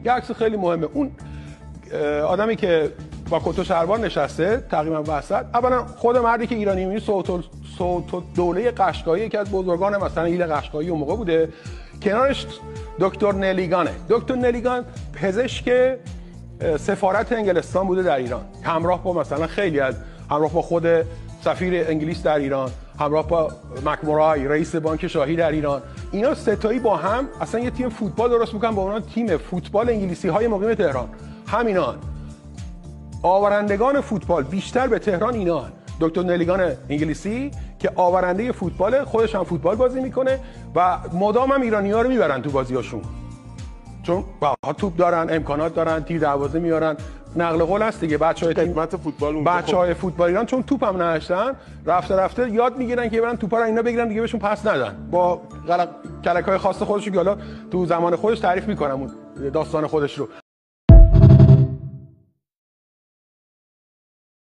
یه عکس خیلی مهمه. اون آدمی که با کت و شلوار نشسته تقریبا وسط، اولا خود مردی که ایرانی می‌بینی صوت دوله قشقایی که از بزرگان مثلا ایل قشقایی اون موقع بوده. کنارش دکتر نلیگانه. دکتر نلیگان پزشک سفارت انگلستان بوده در ایران، همراه با مثلا همراه با خود سفیر انگلیس در ایران، همراه با مکمورای رئیس بانک شاهی در ایران. اینا ستایی با هم اصلا یه تیم فوتبال درست میکنن با اونها تیم فوتبال انگلیسی های مقیم تهران. همینان آورندگان فوتبال بیشتر به تهران اینان. دکتر نلیگان انگلیسی که آورنده فوتبال، خودش هم فوتبال بازی میکنه و مدام هم ایرانی‌ها رو میبرن تو بازیاشون، چون توپ دارن، امکانات دارن، تیر دروازه میارن. نقل قول هست دیگه، بچه‌های فوتبال ایران چون توپ هم نداشتن رفته یاد میگیرن که برن توپا رو اینا بگیرن دیگه بهشون پس ندن، با کلک‌های خاص خودشون که حالا تو زمان خودش تعریف میکنم اون داستان خودش رو.